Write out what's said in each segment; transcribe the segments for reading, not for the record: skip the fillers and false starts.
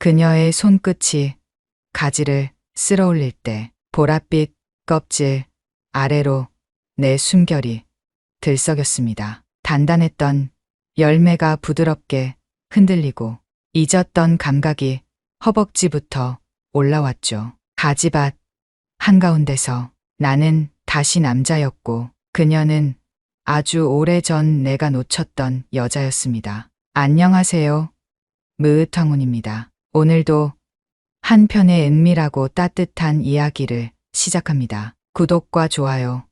그녀의 손끝이 가지를 쓸어 올릴 때 보랏빛 껍질 아래로 내 숨결이 들썩였습니다. 단단했던 열매가 부드럽게 흔들리고 잊었던 감각이 허벅지부터 올라왔죠. 가지밭 한가운데서 나는 다시 남자였고 그녀는 아주 오래전 내가 놓쳤던 여자였습니다. 안녕하세요. 무으텅훈입니다. 오늘도 한편의 은밀하고 따뜻한 이야기를 시작합니다. 구독과 좋아요,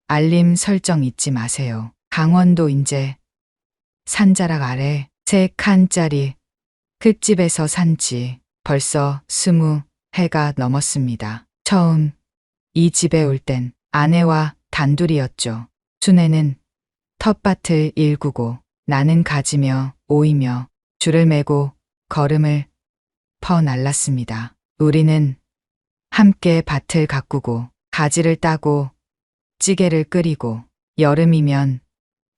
알림 설정 잊지 마세요. 강원도 인제 산자락 아래 3칸짜리 흙집에서 산 지 벌써 20해가 넘었습니다. 처음 이 집에 올 땐 아내와 단둘이었죠. 춘에는 텃밭을 일구고 나는 가지며 오이며 줄을 매고 걸음을 퍼날랐습니다. 우리는 함께 밭을 가꾸고 가지를 따고 찌개를 끓이고 여름이면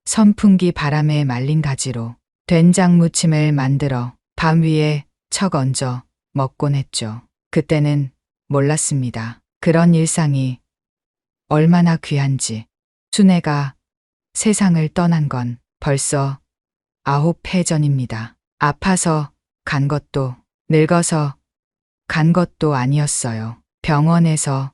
선풍기 바람에 말린 가지로 된장 무침을 만들어 밤 위에 척 얹어 먹곤 했죠. 그때는 몰랐습니다. 그런 일상이 얼마나 귀한지. 춘애가 세상을 떠난 건 벌써 9해 전입니다. 아파서 간 것도 늙어서 간 것도 아니었어요. 병원에서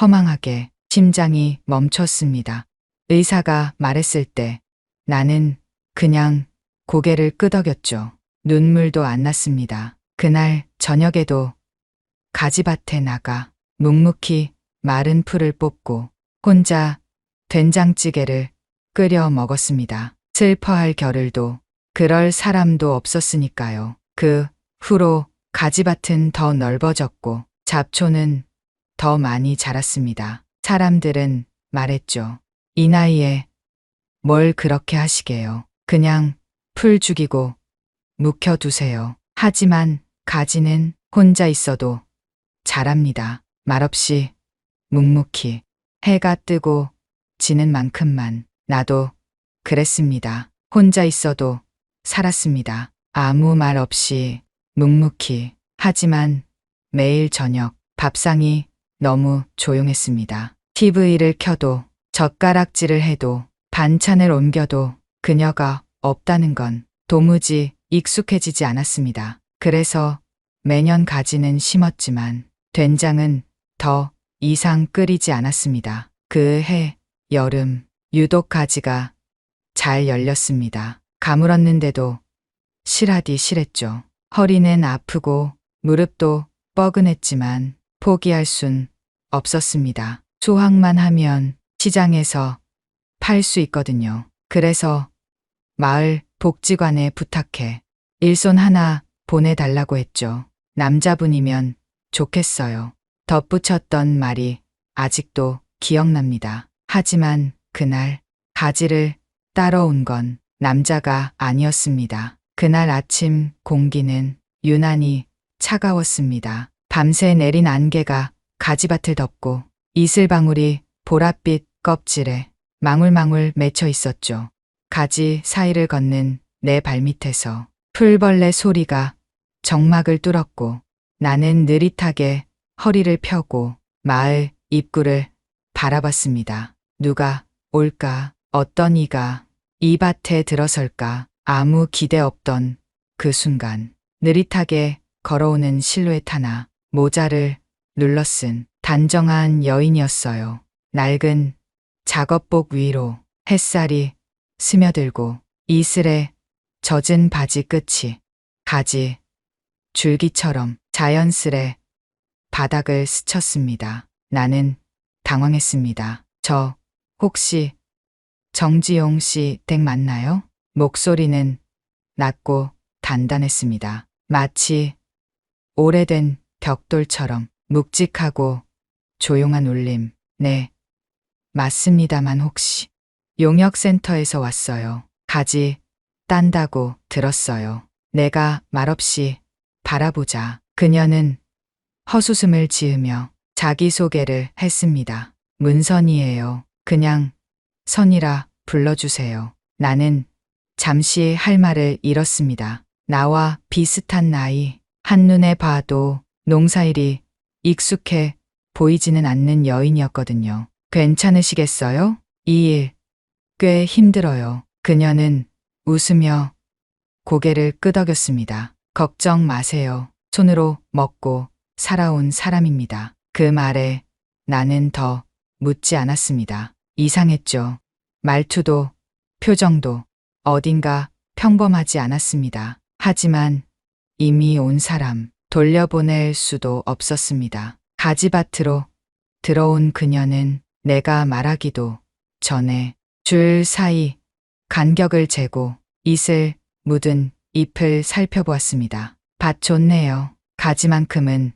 허망하게 심장이 멈췄습니다. 의사가 말했을 때 나는 그냥 고개를 끄덕였죠. 눈물도 안 났습니다. 그날 저녁에도 가지밭에 나가 묵묵히 마른 풀을 뽑고 혼자 된장찌개를 끓여 먹었습니다. 슬퍼할 겨를도 그럴 사람도 없었으니까요. 그 후로 가지밭은 더 넓어졌고 잡초는 더 많이 자랐습니다. 사람들은 말했죠. 이 나이에 뭘 그렇게 하시게요. 그냥 풀 죽이고 묵혀두세요. 하지만 가지는 혼자 있어도 자랍니다. 말없이 묵묵히 해가 뜨고 지는 만큼만. 나도 그랬습니다. 혼자 있어도 살았습니다. 아무 말 없이 묵묵히. 하지만 매일 저녁 밥상이 너무 조용했습니다. TV를 켜도 젓가락질을 해도 반찬을 옮겨도 그녀가 없다는 건 도무지 익숙해지지 않았습니다. 그래서 매년 가지는 심었지만 된장은 더 이상 끓이지 않았습니다. 그 해 여름 유독 가지가 잘 열렸습니다. 가물었는데도 실하디 실했죠. 허리는 아프고 무릎도 뻐근했지만 포기할 순 없었습니다. 수확만 하면 시장에서 팔 수 있거든요. 그래서 마을 복지관에 부탁해 일손 하나 보내달라고 했죠. 남자분이면 좋겠어요. 덧붙였던 말이 아직도 기억납니다. 하지만 그날 가지를 따러 온 건 남자가 아니었습니다. 그날 아침 공기는 유난히 차가웠습니다. 밤새 내린 안개가 가지밭을 덮고 이슬방울이 보랏빛 껍질에 망울망울 맺혀 있었죠. 가지 사이를 걷는 내 발밑에서 풀벌레 소리가 정막을 뚫었고 나는 느릿하게 허리를 펴고 마을 입구를 바라봤습니다. 누가 올까? 어떤 이가 이 밭에 들어설까? 아무 기대 없던 그 순간 느릿하게 걸어오는 실루엣 하나, 모자를 눌러 쓴 단정한 여인이었어요. 낡은 작업복 위로 햇살이 스며들고 이슬에 젖은 바지 끝이 가지 줄기처럼 자연스레 바닥을 스쳤습니다. 나는 당황했습니다. 저 혹시 정지용 씨 댁 맞나요? 목소리는 낮고 단단했습니다. 마치 오래된 벽돌처럼 묵직하고 조용한 울림. 네, 맞습니다만 혹시 용역센터에서 왔어요. 가지 딴다고 들었어요. 내가 말없이 바라보자 그녀는 헛웃음을 지으며 자기소개를 했습니다. 문선이에요. 그냥 선이라 불러주세요. 나는 잠시 할 말을 잃었습니다. 나와 비슷한 나이, 한눈에 봐도 농사일이 익숙해 보이지는 않는 여인이었거든요. 괜찮으시겠어요? 이 일 꽤 힘들어요. 그녀는 웃으며 고개를 끄덕였습니다. 걱정 마세요. 손으로 먹고 살아온 사람입니다. 그 말에 나는 더 묻지 않았습니다. 이상했죠. 말투도 표정도 어딘가 평범하지 않았습니다. 하지만 이미 온 사람 돌려보낼 수도 없었습니다. 가지밭으로 들어온 그녀는 내가 말하기도 전에 줄 사이 간격을 재고 이슬 묻은 잎을 살펴보았습니다. 밭 좋네요. 가지만큼은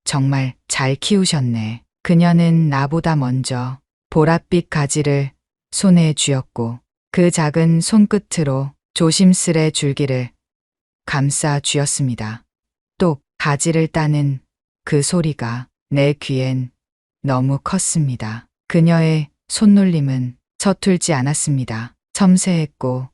정말 잘 키우셨네. 그녀는 나보다 먼저 보랏빛 가지를 손에 쥐었고 그 작은 손끝으로 조심스레 줄기를 감싸 쥐었습니다. 똑 가지를 따는 그 소리가 내 귀엔 너무 컸습니다. 그녀의 손놀림은 서툴지 않았습니다. 섬세했고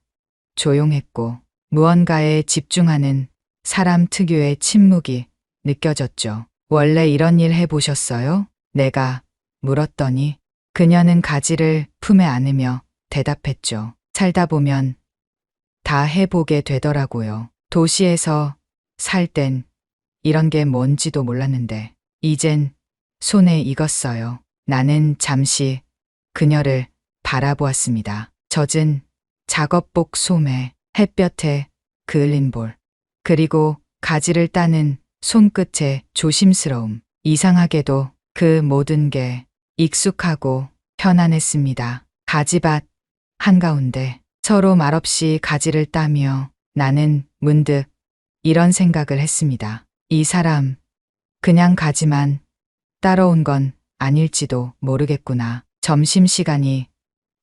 조용했고 무언가에 집중하는 사람 특유의 침묵이 느껴졌죠. 원래 이런 일 해보셨어요? 내가 물었더니 그녀는 가지를 품에 안으며 대답했죠. 살다 보면 다 해보게 되더라고요. 도시에서 살 땐 이런 게 뭔지도 몰랐는데 이젠 손에 익었어요. 나는 잠시 그녀를 바라보았습니다. 젖은 작업복 소매, 햇볕에 그을린 볼, 그리고 가지를 따는 손끝의 조심스러움. 이상하게도 그 모든 게 익숙하고 편안했습니다. 가지밭 한가운데 서로 말없이 가지를 따며 나는 문득 이런 생각을 했습니다. 이 사람 그냥 가지만 따러 온 건 아닐지도 모르겠구나. 점심시간이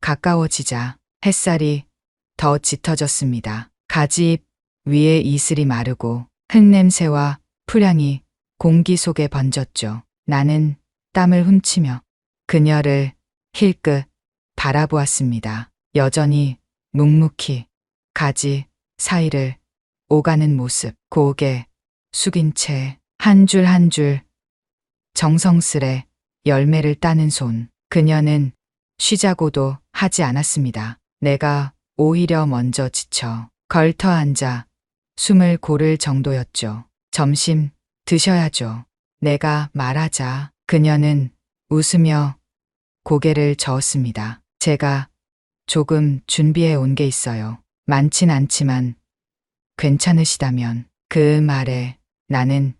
가까워지자 햇살이 더 짙어졌습니다. 가지잎 위에 이슬이 마르고 흙냄새와 풀향이 공기 속에 번졌죠. 나는 땀을 훔치며 그녀를 힐끗 바라보았습니다. 여전히 묵묵히 가지 사이를 오가는 모습, 고개 숙인 채 한 줄 한 줄 정성스레 열매를 따는 손. 그녀는 쉬자고도 하지 않았습니다. 내가 오히려 먼저 지쳐 걸터 앉아 숨을 고를 정도였죠. 점심 드셔야죠. 내가 말하자 그녀는 웃으며 고개를 저었습니다. 제가 조금 준비해 온 게 있어요. 많진 않지만 괜찮으시다면. 그 말에 나는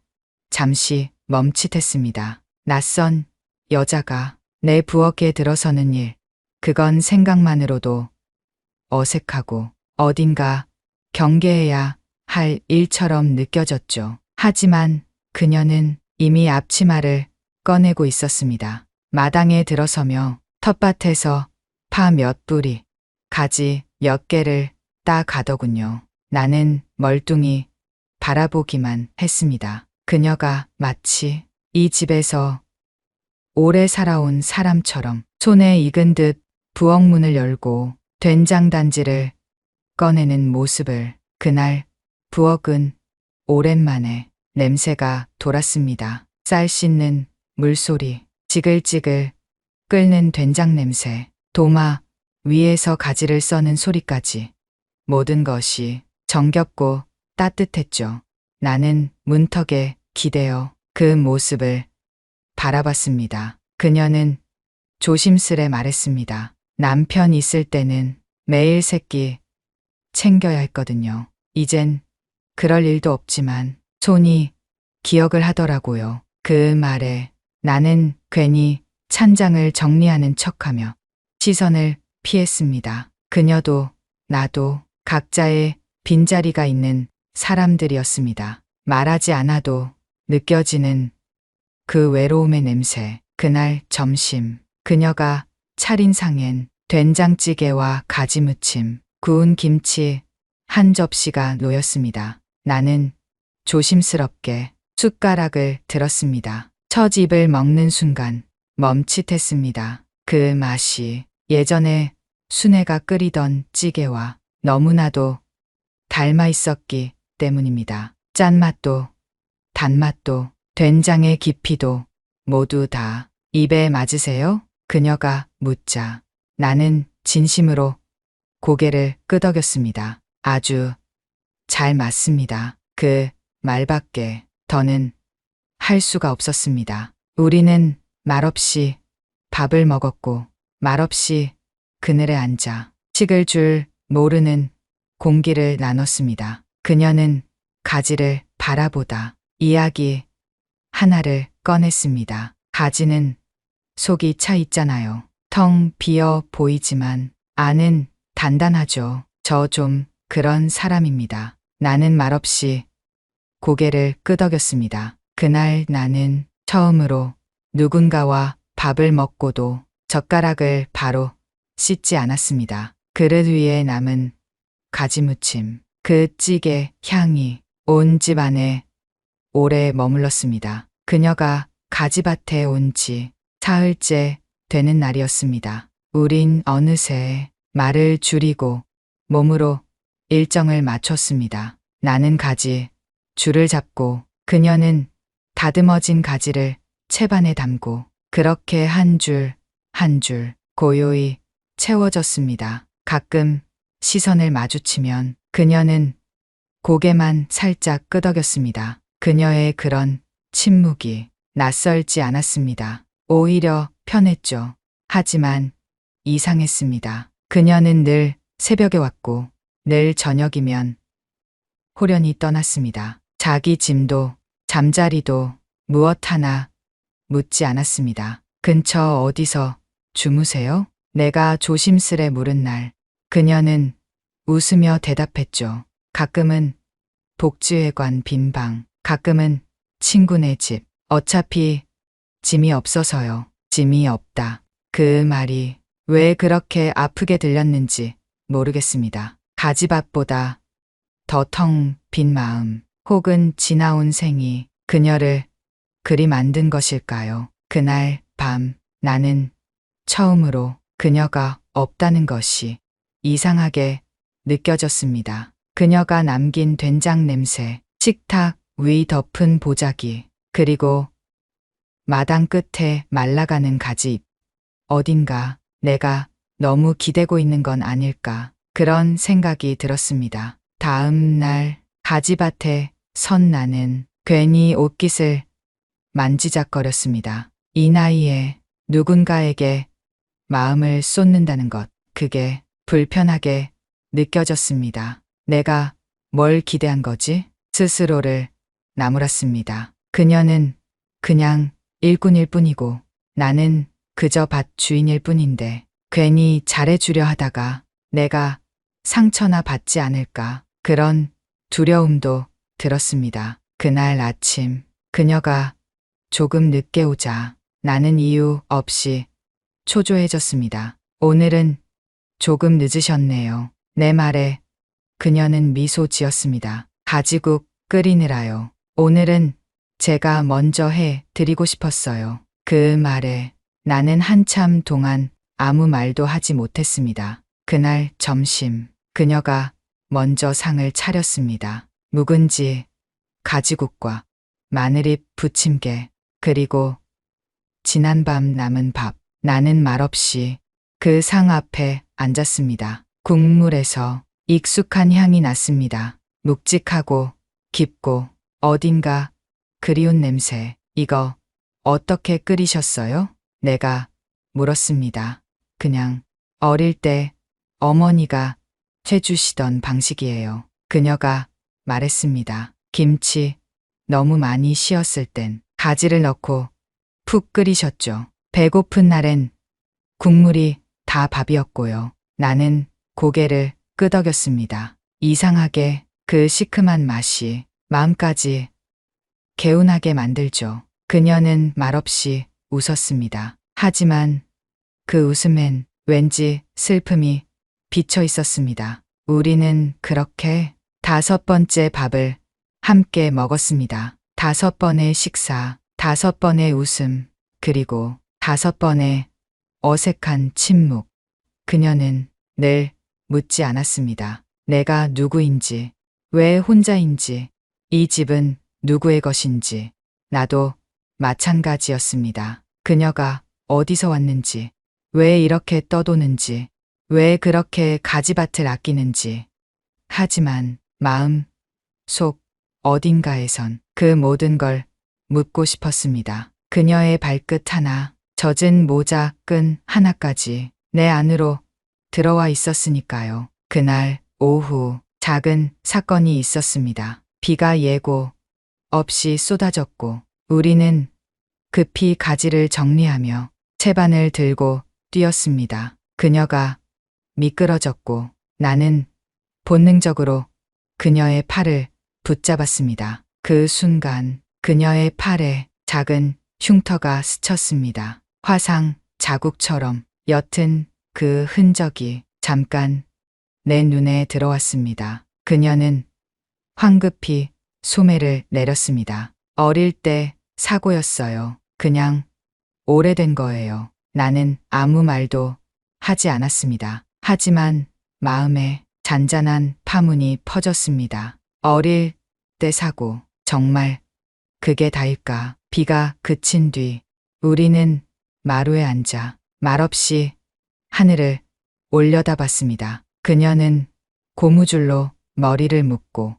잠시 멈칫했습니다. 낯선 여자가 내 부엌에 들어서는 일, 그건 생각만으로도 어색하고 어딘가 경계해야 할 일처럼 느껴졌죠. 하지만 그녀는 이미 앞치마를 꺼내고 있었습니다. 마당에 들어서며 텃밭에서 파 몇 뿌리, 가지 몇 개를 따 가더군요. 나는 멀뚱히 바라보기만 했습니다. 그녀가 마치 이 집에서 오래 살아온 사람처럼 손에 익은 듯 부엌 문을 열고 된장 단지를 꺼내는 모습을. 그날 부엌은 오랜만에 냄새가 돌았습니다. 쌀 씻는 물소리, 지글지글 끓는 된장 냄새, 도마 위에서 가지를 써는 소리까지 모든 것이 정겹고 따뜻했죠. 나는 문턱에 기대어 그 모습을 바라봤습니다. 그녀는 조심스레 말했습니다. 남편 있을 때는 매일 새끼 챙겨야 했거든요. 이젠 그럴 일도 없지만 손이 기억을 하더라고요. 그 말에 나는 괜히 찬장을 정리하는 척하며 시선을 피했습니다. 그녀도 나도 각자의 빈자리가 있는 사람들이었습니다. 말하지 않아도 느껴지는 그 외로움의 냄새. 그날 점심 그녀가 차린 상엔 된장찌개와 가지무침, 구운 김치 한 접시가 놓였습니다. 나는 조심스럽게 숟가락을 들었습니다. 첫 입을 먹는 순간 멈칫했습니다. 그 맛이 예전에 순애가 끓이던 찌개와 너무나도 닮아 있었기 때문입니다. 짠맛도 단맛도 된장의 깊이도 모두 다 입에 맞으세요? 그녀가 묻자 나는 진심으로 고개를 끄덕였습니다. 아주 잘 맞습니다. 그 말밖에 더는 할 수가 없었습니다. 우리는 말없이 밥을 먹었고 말없이 그늘에 앉아 식을 줄 모르는 공기를 나눴습니다. 그녀는 가지를 바라보다 이야기 하나를 꺼냈습니다. 가지는 속이 차 있잖아요. 텅 비어 보이지만 안은 단단하죠. 저 좀 그런 사람입니다. 나는 말없이 고개를 끄덕였습니다. 그날 나는 처음으로 누군가와 밥을 먹고도 젓가락을 바로 씻지 않았습니다. 그릇 위에 남은 가지무침, 그 찌개 향이 온 집 안에 오래 머물렀습니다. 그녀가 가지밭에 온 지 사흘째 되는 날이었습니다. 우린 어느새 말을 줄이고 몸으로 일정을 맞췄습니다. 나는 가지 줄을 잡고 그녀는 다듬어진 가지를 채반에 담고 그렇게 한 줄 한 줄 고요히 채워졌습니다. 가끔 시선을 마주치면 그녀는 고개만 살짝 끄덕였습니다. 그녀의 그런 침묵이 낯설지 않았습니다. 오히려 편했죠. 하지만 이상했습니다. 그녀는 늘 새벽에 왔고 늘 저녁이면 호련히 떠났습니다. 자기 짐도 잠자리도 무엇 하나 묻지 않았습니다. 근처 어디서 주무세요? 내가 조심스레 물은 날 그녀는 웃으며 대답했죠. 가끔은 복지회관 빈 방, 가끔은 친구네 집. 어차피 짐이 없어서요. 짐이 없다. 그 말이 왜 그렇게 아프게 들렸는지 모르겠습니다. 가지밭보다 더 텅 빈 마음 혹은 지나온 생이 그녀를 그리 만든 것일까요? 그날 밤 나는 처음으로 그녀가 없다는 것이 이상하게 느껴졌습니다. 그녀가 남긴 된장 냄새, 식탁 위 덮은 보자기, 그리고 마당 끝에 말라가는 가지잎. 어딘가 내가 너무 기대고 있는 건 아닐까 그런 생각이 들었습니다. 다음 날 가지밭에 선 나는 괜히 옷깃을 만지작거렸습니다. 이 나이에 누군가에게 마음을 쏟는다는 것, 그게 불편하게 느껴졌습니다. 내가 뭘 기대한 거지? 스스로를 나무랐습니다. 그녀는 그냥 일꾼일 뿐이고 나는 그저 밭 주인일 뿐인데 괜히 잘해주려 하다가 내가 상처나 받지 않을까 그런 두려움도 들었습니다. 그날 아침 그녀가 조금 늦게 오자 나는 이유 없이 초조해졌습니다. 오늘은 조금 늦으셨네요. 내 말에 그녀는 미소 지었습니다. 가지국 끓이느라요. 오늘은 제가 먼저 해 드리고 싶었어요. 그 말에 나는 한참 동안 아무 말도 하지 못했습니다. 그날 점심 그녀가 먼저 상을 차렸습니다. 묵은지, 가지국과 마늘잎 부침개, 그리고 지난밤 남은 밥. 나는 말없이 그 상 앞에 앉았습니다. 국물에서 익숙한 향이 났습니다. 묵직하고 깊고 어딘가 그리운 냄새. 이거 어떻게 끓이셨어요? 내가 물었습니다. 그냥 어릴 때 어머니가 해주시던 방식이에요. 그녀가 말했습니다. 김치 너무 많이 씌었을 땐 가지를 넣고 푹 끓이셨죠. 배고픈 날엔 국물이 다 밥이었고요. 나는 고개를 끄덕였습니다. 이상하게 그 시큼한 맛이 마음까지 개운하게 만들죠. 그녀는 말없이 웃었습니다. 하지만 그 웃음엔 왠지 슬픔이 비쳐 있었습니다. 우리는 그렇게 5번째 밥을 함께 먹었습니다. 5번의 식사, 5번의 웃음, 그리고 5번의 어색한 침묵. 그녀는 늘 묻지 않았습니다. 내가 누구인지, 왜 혼자인지, 이 집은 누구의 것인지 나도 마찬가지였습니다. 그녀가 어디서 왔는지, 왜 이렇게 떠도는지, 왜 그렇게 가지밭을 아끼는지. 하지만 마음 속 어딘가에선 그 모든 걸 묻고 싶었습니다. 그녀의 발끝 하나, 젖은 모자 끈 하나까지 내 안으로 들어와 있었으니까요. 그날 오후 작은 사건이 있었습니다. 비가 예고 없이 쏟아졌고 우리는 급히 가지를 정리하며 채반을 들고 뛰었습니다. 그녀가 미끄러졌고 나는 본능적으로 그녀의 팔을 붙잡았습니다. 그 순간 그녀의 팔에 작은 흉터가 스쳤습니다. 화상 자국처럼 옅은 그 흔적이 잠깐 내 눈에 들어왔습니다. 그녀는 황급히 소매를 내렸습니다. 어릴 때 사고였어요. 그냥 오래된 거예요. 나는 아무 말도 하지 않았습니다. 하지만 마음에 잔잔한 파문이 퍼졌습니다. 어릴 때 사고, 정말 그게 다일까? 비가 그친 뒤 우리는 마루에 앉아 말없이 하늘을 올려다봤습니다. 그녀는 고무줄로 머리를 묶고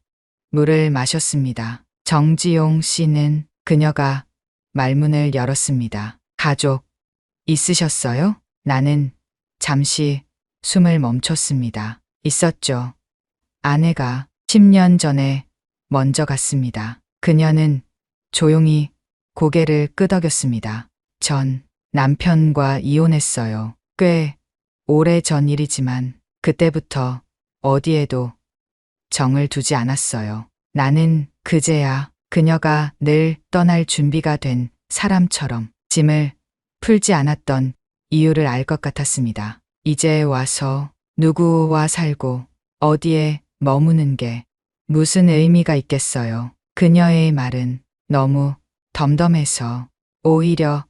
물을 마셨습니다. 정지용 씨는 그녀가 말문을 열었습니다. 가족 있으셨어요? 나는 잠시 숨을 멈췄습니다. 있었죠. 아내가 10년 전에 먼저 갔습니다. 그녀는 조용히 고개를 끄덕였습니다. 전 남편과 이혼했어요. 꽤 오래 전 일이지만 그때부터 어디에도 정을 두지 않았어요. 나는 그제야 그녀가 늘 떠날 준비가 된 사람처럼 짐을 풀지 않았던 이유를 알 것 같았습니다. 이제 와서 누구와 살고 어디에 머무는 게 무슨 의미가 있겠어요. 그녀의 말은 너무 덤덤해서 오히려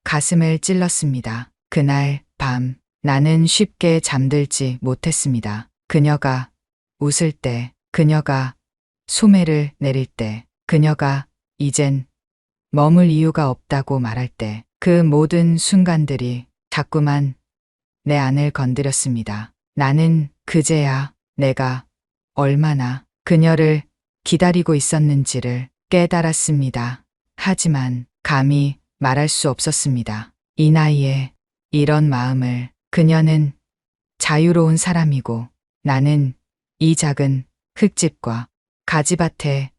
가슴을 찔렀습니다. 그날 밤 나는 쉽게 잠들지 못했습니다. 그녀가 웃을 때, 그녀가 소매를 내릴 때, 그녀가 이젠 머물 이유가 없다고 말할 때, 그 모든 순간들이 자꾸만 내 안을 건드렸습니다. 나는 그제야 내가 얼마나 그녀를 기다리고 있었는지를 깨달았습니다. 하지만 감히 말할 수 없었습니다. 이 나이에 이런 마음을. 그녀는 자유로운 사람이고 나는 이 작은 흙집과 가지밭에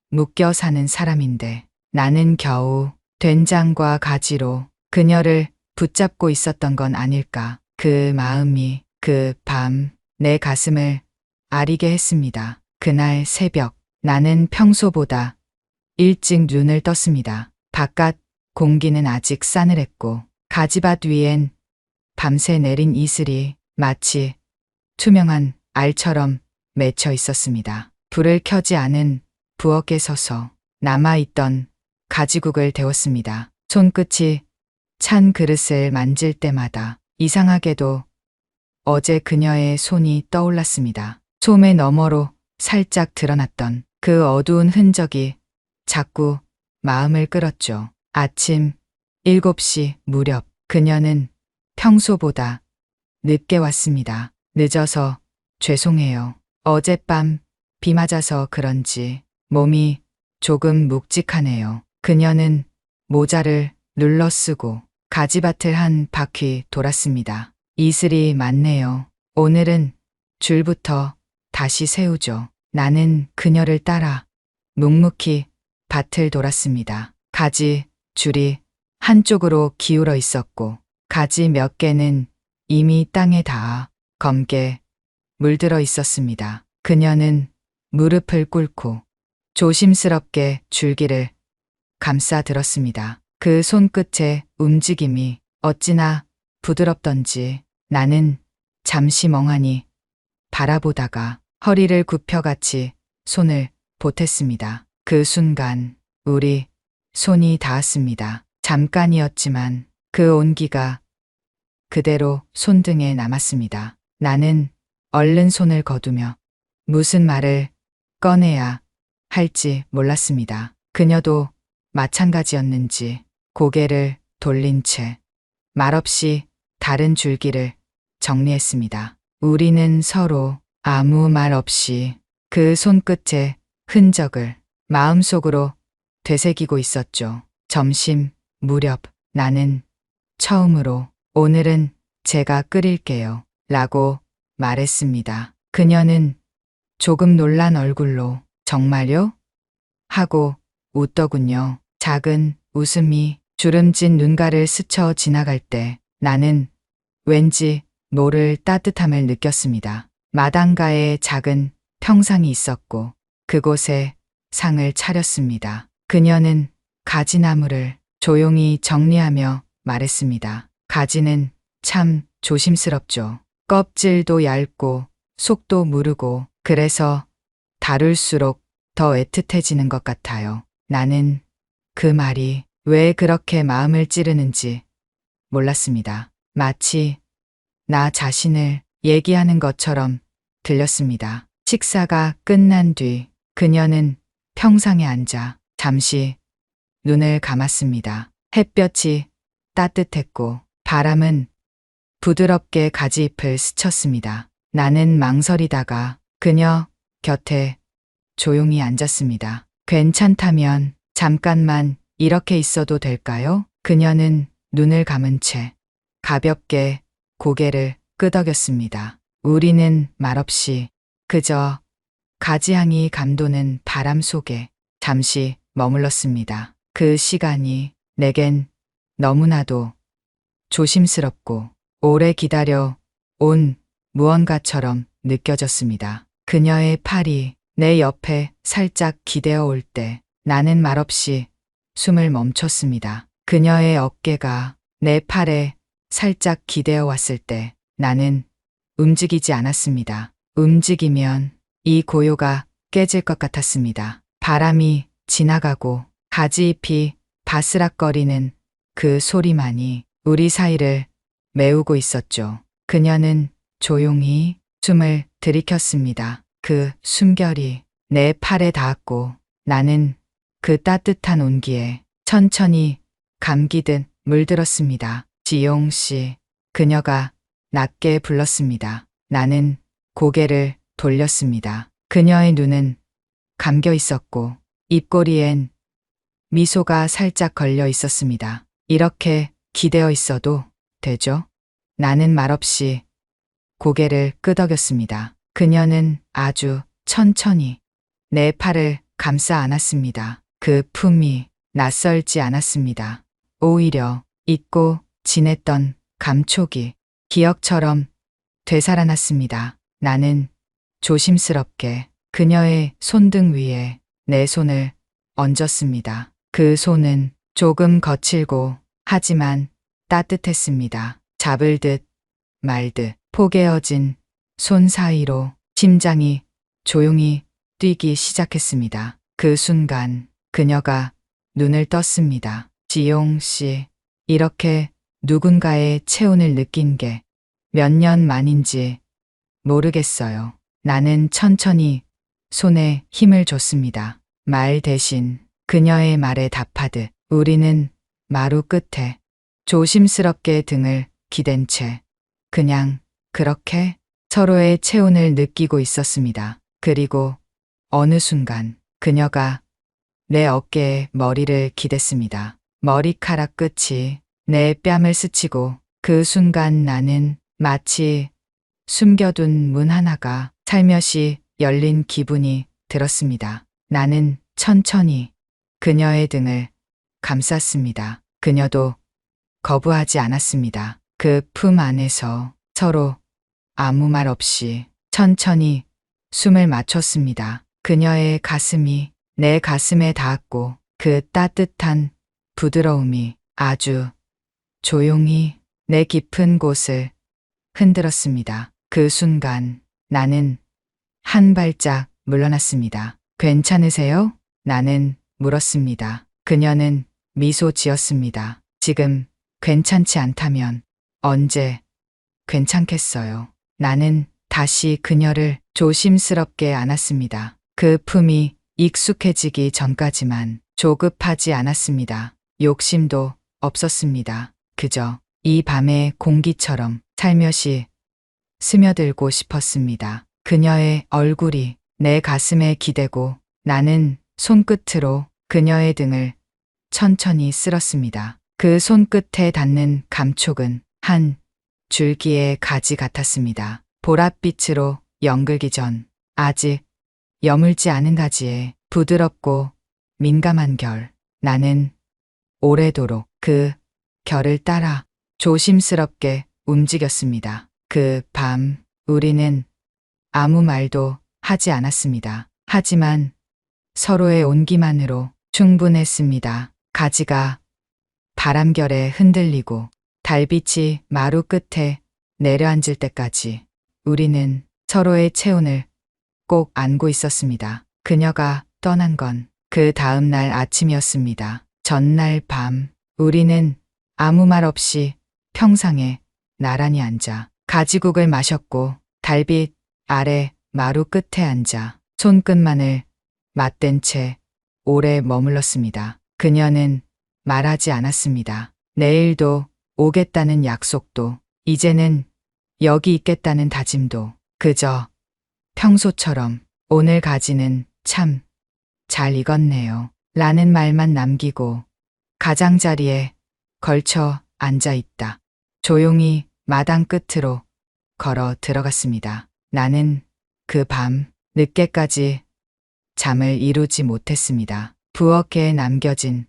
묶여 사는 사람인데 나는 겨우 된장과 가지로 그녀를 붙잡고 있었던 건 아닐까. 그 마음이 그 밤 내 가슴을 아리게 했습니다. 그날 새벽 나는 평소보다 일찍 눈을 떴습니다. 바깥 공기는 아직 싸늘했고 가지밭 위엔 밤새 내린 이슬이 마치 투명한 알처럼 맺혀 있었습니다. 불을 켜지 않은 부엌에 서서 남아있던 가지국을 데웠습니다. 손끝이 찬 그릇을 만질 때마다 이상하게도 어제 그녀의 손이 떠올랐습니다. 소매 너머로 살짝 드러났던 그 어두운 흔적이 자꾸 마음을 끌었죠. 아침 7시 무렵 그녀는 평소보다 늦게 왔습니다. 늦어서 죄송해요. 어젯밤 비 맞아서 그런지 몸이 조금 묵직하네요. 그녀는 모자를 눌러 쓰고 가지밭을 한 바퀴 돌았습니다. 이슬이 많네요. 오늘은 줄부터 다시 세우죠. 나는 그녀를 따라 묵묵히 밭을 돌았습니다. 가지 줄이 한쪽으로 기울어 있었고 가지 몇 개는 이미 땅에 닿아 검게 물들어 있었습니다. 그녀는 무릎을 꿇고 조심스럽게 줄기를 감싸 들었습니다. 그 손끝의 움직임이 어찌나 부드럽던지 나는 잠시 멍하니 바라보다가 허리를 굽혀 같이 손을 보탰습니다. 그 순간 우리 손이 닿았습니다. 잠깐이었지만 그 온기가 그대로 손등에 남았습니다. 나는 얼른 손을 거두며 무슨 말을 꺼내야 할지 몰랐습니다. 그녀도 마찬가지였는지 고개를 돌린 채 말없이 다른 줄기를 정리했습니다. 우리는 서로 아무 말 없이 그 손끝의 흔적을 마음속으로 되새기고 있었죠. 점심 무렵 나는 처음으로 오늘은 제가 끓일게요 라고 말했습니다. 그녀는 조금 놀란 얼굴로 정말요? 하고 웃더군요. 작은 웃음이 주름진 눈가를 스쳐 지나갈 때 나는 왠지 모를 따뜻함을 느꼈습니다. 마당가에 작은 평상이 있었고 그곳에 상을 차렸습니다. 그녀는 가지나무를 조용히 정리하며 말했습니다. 가지는 참 조심스럽죠. 껍질도 얇고 속도 무르고 그래서 다룰수록 더 애틋해지는 것 같아요. 나는 그 말이 왜 그렇게 마음을 찌르는지 몰랐습니다. 마치 나 자신을 얘기하는 것처럼 들렸습니다. 식사가 끝난 뒤 그녀는 평상에 앉아 잠시 눈을 감았습니다. 햇볕이 따뜻했고 바람은 부드럽게 가지잎을 스쳤습니다. 나는 망설이다가 그녀 곁에 조용히 앉았습니다. 괜찮다면 잠깐만 이렇게 있어도 될까요? 그녀는 눈을 감은 채 가볍게 고개를 끄덕였습니다. 우리는 말없이 그저 가지향이 감도는 바람 속에 잠시 머물렀습니다. 그 시간이 내겐 너무나도 조심스럽고 오래 기다려 온 무언가처럼 느껴졌습니다. 그녀의 팔이 내 옆에 살짝 기대어 올 때 나는 말없이 숨을 멈췄습니다. 그녀의 어깨가 내 팔에 살짝 기대어 왔을 때 나는 움직이지 않았습니다. 움직이면 이 고요가 깨질 것 같았습니다. 바람이 지나가고 가지잎이 바스락거리는 그 소리만이 우리 사이를 메우고 있었죠. 그녀는 조용히 숨을 들이켰습니다. 그 숨결이 내 팔에 닿았고 나는 그 따뜻한 온기에 천천히 감기듯 물들었습니다. 지용 씨, 그녀가 낮게 불렀습니다. 나는 고개를 돌렸습니다. 그녀의 눈은 감겨 있었고 입꼬리엔 미소가 살짝 걸려 있었습니다. 이렇게 기대어 있어도 되죠? 나는 말없이 고개를 끄덕였습니다. 그녀는 아주 천천히 내 팔을 감싸 안았습니다. 그 품이 낯설지 않았습니다. 오히려 잊고 지냈던 감촉이 기억처럼 되살아났습니다. 나는 조심스럽게 그녀의 손등 위에 내 손을 얹었습니다. 그 손은 조금 거칠고 하지만 따뜻했습니다. 잡을 듯 말듯 포개어진 손 사이로 심장이 조용히 뛰기 시작했습니다. 그 순간 그녀가 눈을 떴습니다. 지용 씨, 이렇게 누군가의 체온을 느낀 게 몇 년 만인지 모르겠어요. 나는 천천히 손에 힘을 줬습니다. 말 대신 그녀의 말에 답하듯 우리는 마루 끝에 조심스럽게 등을 기댄 채 그냥 그렇게 서로의 체온을 느끼고 있었습니다. 그리고 어느 순간 그녀가 내 어깨에 머리를 기댔습니다. 머리카락 끝이 내 뺨을 스치고 그 순간 나는 마치 숨겨둔 문 하나가 살며시 열린 기분이 들었습니다. 나는 천천히 그녀의 등을 감쌌습니다. 그녀도 거부하지 않았습니다. 그 품 안에서 서로 아무 말 없이 천천히 숨을 맞췄습니다. 그녀의 가슴이 내 가슴에 닿았고 그 따뜻한 부드러움이 아주 조용히 내 깊은 곳을 흔들었습니다. 그 순간 나는 한 발짝 물러났습니다. 괜찮으세요? 나는 물었습니다. 그녀는 미소 지었습니다. 지금 괜찮지 않다면 언제 괜찮겠어요? 나는 다시 그녀를 조심스럽게 안았습니다. 그 품이 익숙해지기 전까지만 조급하지 않았습니다. 욕심도 없었습니다. 그저 이 밤의 공기처럼 살며시 스며들고 싶었습니다. 그녀의 얼굴이 내 가슴에 기대고 나는 손끝으로 그녀의 등을 천천히 쓸었습니다. 그 손끝에 닿는 감촉은 한 줄기의 가지 같았습니다. 보랏빛으로 연글기 전 아직 여물지 않은 가지에 부드럽고 민감한 결. 나는 오래도록 그 결을 따라 조심스럽게 움직였습니다. 그 밤 우리는 아무 말도 하지 않았습니다. 하지만 서로의 온기만으로 충분했습니다. 가지가 바람결에 흔들리고 달빛이 마루 끝에 내려앉을 때까지 우리는 서로의 체온을 꼭 안고 있었습니다. 그녀가 떠난 건 그 다음 날 아침이었습니다. 전날 밤 우리는 아무 말 없이 평상에 나란히 앉아 가지국을 마셨고 달빛 아래 마루 끝에 앉아 손끝만을 맞댄 채 오래 머물렀습니다. 그녀는 말하지 않았습니다. 내일도 오겠다는 약속도 이제는 여기 있겠다는 다짐도 그저 평소처럼 오늘 가지는 참 잘 익었네요. 라는 말만 남기고 가장자리에 걸쳐 앉아 있다. 조용히 마당 끝으로 걸어 들어갔습니다. 나는 그 밤 늦게까지 잠을 이루지 못했습니다. 부엌에 남겨진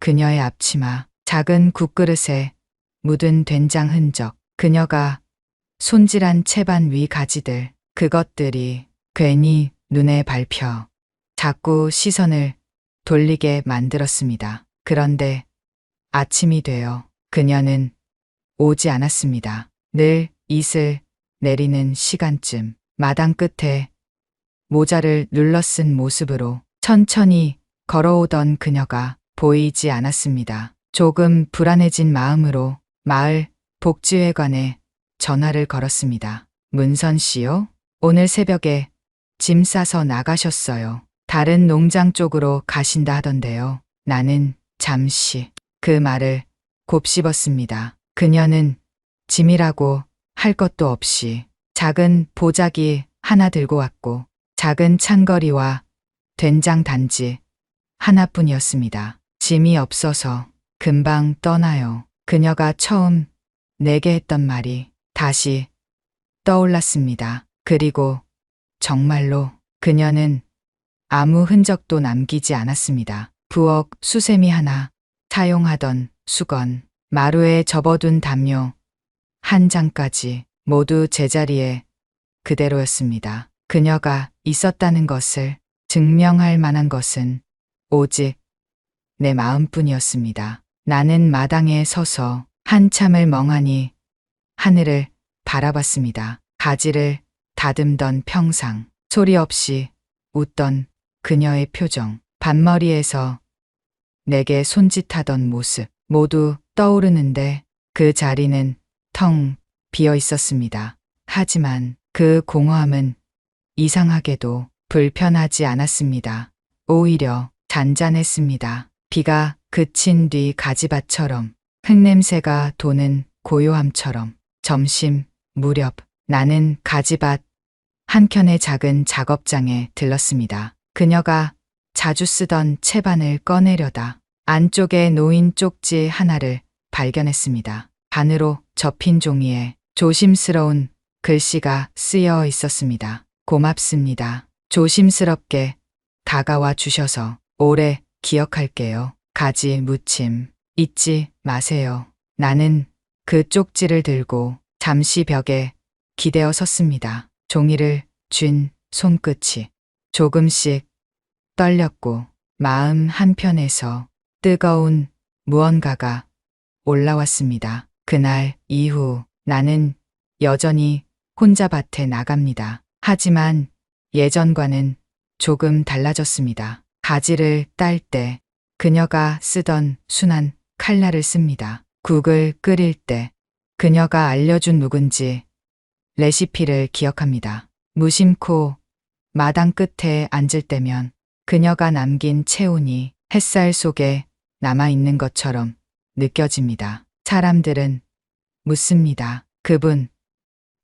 그녀의 앞치마, 작은 국그릇에 묻은 된장 흔적, 그녀가 손질한 채반 위 가지들, 그것들이 괜히 눈에 밟혀 자꾸 시선을 돌리게 만들었습니다. 그런데 아침이 되어 그녀는 오지 않았습니다. 늘 이슬 내리는 시간쯤 마당 끝에 모자를 눌러 쓴 모습으로 천천히 걸어오던 그녀가 보이지 않았습니다. 조금 불안해진 마음으로 마을 복지회관에 전화를 걸었습니다. 문선 씨요? 오늘 새벽에 짐 싸서 나가셨어요. 다른 농장 쪽으로 가신다 하던데요. 나는 잠시 그 말을 곱씹었습니다. 그녀는 짐이라고 할 것도 없이 작은 보자기 하나 들고 왔고 작은 찬거리와 된장 단지 하나뿐이었습니다. 짐이 없어서 금방 떠나요. 그녀가 처음 내게 했던 말이 다시 떠올랐습니다. 그리고 정말로 그녀는 아무 흔적도 남기지 않았습니다. 부엌 수세미 하나, 사용하던 수건, 마루에 접어둔 담요 한 장까지 모두 제자리에 그대로였습니다. 그녀가 있었다는 것을 증명할 만한 것은 오직 내 마음뿐이었습니다. 나는 마당에 서서 한참을 멍하니 하늘을 바라봤습니다. 가지를 다듬던 평상, 소리 없이 웃던 그녀의 표정, 반머리에서 내게 손짓하던 모습 모두 떠오르는데 그 자리는 텅 비어 있었습니다. 하지만 그 공허함은 이상하게도 불편하지 않았습니다. 오히려 잔잔했습니다. 비가 그친 뒤 가지밭처럼 흙냄새가 도는 고요함처럼 점심 무렵 나는 가지밭 한켠의 작은 작업장에 들렀습니다. 그녀가 자주 쓰던 채반을 꺼내려다 안쪽에 놓인 쪽지 하나를 발견했습니다. 반으로 접힌 종이에 조심스러운 글씨가 쓰여 있었습니다. 고맙습니다. 조심스럽게 다가와 주셔서 오래 기억할게요. 가지 무침 잊지 마세요. 나는 그 쪽지를 들고 잠시 벽에 기대어 섰습니다. 종이를 쥔 손끝이 조금씩 떨렸고 마음 한편에서 뜨거운 무언가가 올라왔습니다. 그날 이후 나는 여전히 혼자 밭에 나갑니다. 하지만 예전과는 조금 달라졌습니다. 가지를 딸 때 그녀가 쓰던 순한 칼날을 씁니다. 국을 끓일 때 그녀가 알려준 누군지 레시피를 기억합니다. 무심코 마당 끝에 앉을 때면 그녀가 남긴 체온이 햇살 속에 남아있는 것처럼 느껴집니다. 사람들은 묻습니다. 그분,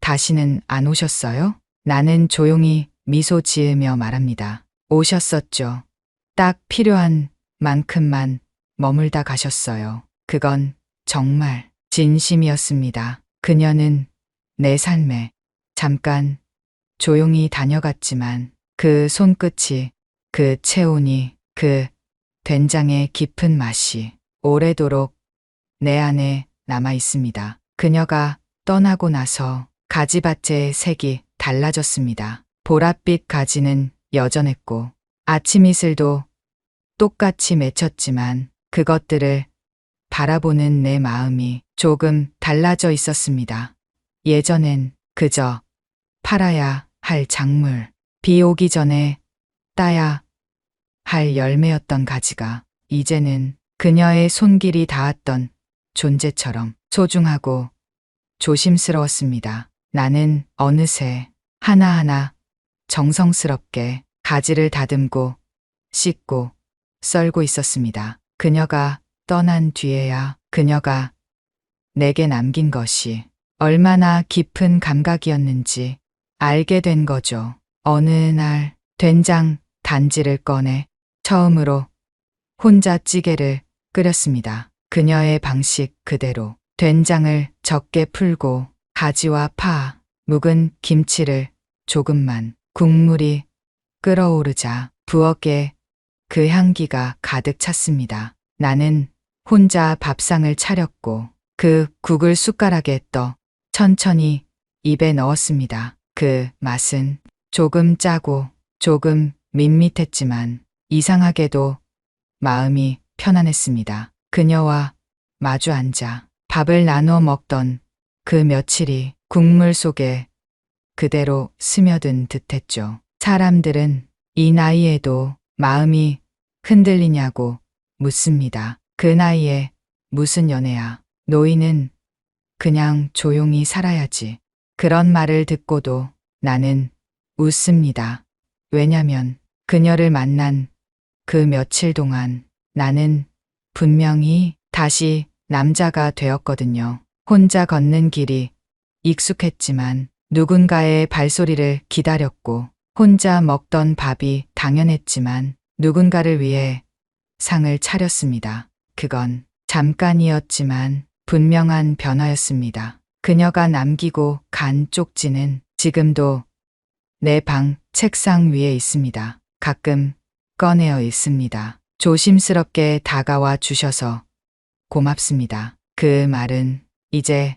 다시는 안 오셨어요? 나는 조용히 미소 지으며 말합니다. 오셨었죠. 딱 필요한 만큼만 머물다 가셨어요. 그건 정말 진심이었습니다. 그녀는 내 삶에 잠깐 조용히 다녀갔지만 그 손끝이, 그 체온이, 그 된장의 깊은 맛이 오래도록 내 안에 남아 있습니다. 그녀가 떠나고 나서 가지밭의 색이 달라졌습니다. 보랏빛 가지는 여전했고 아침 이슬도 똑같이 맺혔지만 그것들을 바라보는 내 마음이 조금 달라져 있었습니다. 예전엔 그저 팔아야 할 작물, 비 오기 전에 따야 할 열매였던 가지가 이제는 그녀의 손길이 닿았던 존재처럼 소중하고 조심스러웠습니다. 나는 어느새 하나하나 정성스럽게 가지를 다듬고 씻고 썰고 있었습니다. 그녀가 떠난 뒤에야 그녀가 내게 남긴 것이 얼마나 깊은 감각이었는지 알게 된 거죠. 어느 날 된장 단지를 꺼내 처음으로 혼자 찌개를 끓였습니다. 그녀의 방식 그대로 된장을 적게 풀고 가지와 파, 묵은 김치를 조금만 국물이 끓어오르자 부엌에 그 향기가 가득 찼습니다. 나는 혼자 밥상을 차렸고 그 국을 숟가락에 떠 천천히 입에 넣었습니다. 그 맛은 조금 짜고 조금 밋밋했지만 이상하게도 마음이 편안했습니다. 그녀와 마주 앉아 밥을 나눠 먹던 그 며칠이 국물 속에 그대로 스며든 듯했죠. 사람들은 이 나이에도 마음이 흔들리냐고 묻습니다. 그 나이에 무슨 연애야. 노인은 그냥 조용히 살아야지. 그런 말을 듣고도 나는 웃습니다. 왜냐면 그녀를 만난 그 며칠 동안 나는 분명히 다시 남자가 되었거든요. 혼자 걷는 길이 익숙했지만 누군가의 발소리를 기다렸고 혼자 먹던 밥이 당연했지만 누군가를 위해 상을 차렸습니다. 그건 잠깐이었지만 분명한 변화였습니다. 그녀가 남기고 간 쪽지는 지금도 내 방 책상 위에 있습니다. 가끔 꺼내어 읽습니다. 조심스럽게 다가와 주셔서 고맙습니다. 그 말은 이제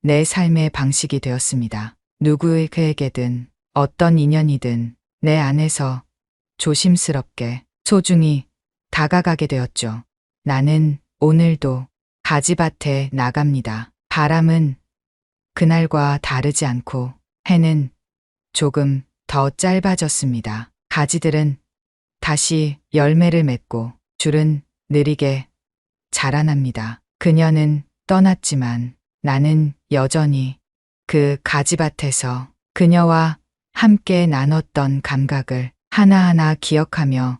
내 삶의 방식이 되었습니다. 누구에게든 어떤 인연이든 내 안에서 조심스럽게 소중히 다가가게 되었죠. 나는 오늘도 가지밭에 나갑니다. 바람은 그날과 다르지 않고 해는 조금 더 짧아졌습니다. 가지들은 다시 열매를 맺고 줄은 느리게 자라납니다. 그녀는 떠났지만 나는 여전히 그 가지밭에서 그녀와 함께 나눴던 감각을 하나하나 기억하며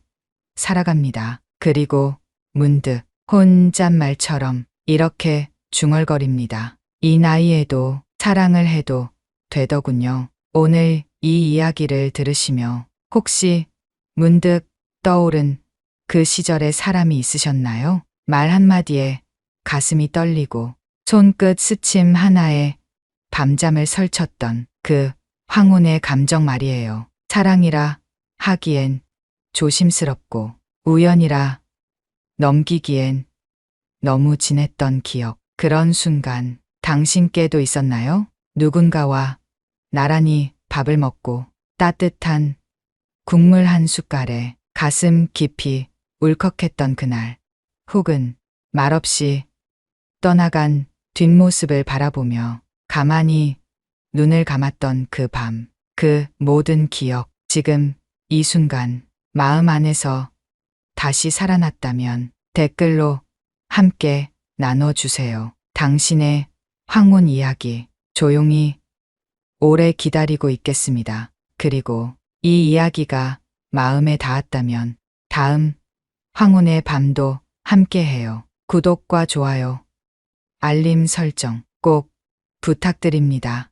살아갑니다. 그리고 문득 혼잣말처럼 이렇게 중얼거립니다. 이 나이에도 사랑을 해도 되더군요. 오늘 이 이야기를 들으시며 혹시 문득 떠오른 그 시절의 사람이 있으셨나요? 말 한마디에 가슴이 떨리고 손끝 스침 하나에 밤잠을 설쳤던 그 황혼의 감정 말이에요. 사랑이라 하기엔 조심스럽고 우연이라 넘기기엔 너무 진했던 기억. 그런 순간 당신께도 있었나요? 누군가와 나란히 밥을 먹고 따뜻한 국물 한 숟갈에 가슴 깊이 울컥했던 그날. 혹은 말없이 떠나간 뒷모습을 바라보며 가만히 눈을 감았던 그 밤. 그 모든 기억, 지금 이 순간 마음 안에서 다시 살아났다면 댓글로 함께 나눠주세요. 당신의 황혼 이야기 조용히 오래 기다리고 있겠습니다. 그리고 이 이야기가 마음에 닿았다면 다음 황혼의 밤도 함께해요. 구독과 좋아요, 알림 설정 꼭 부탁드립니다.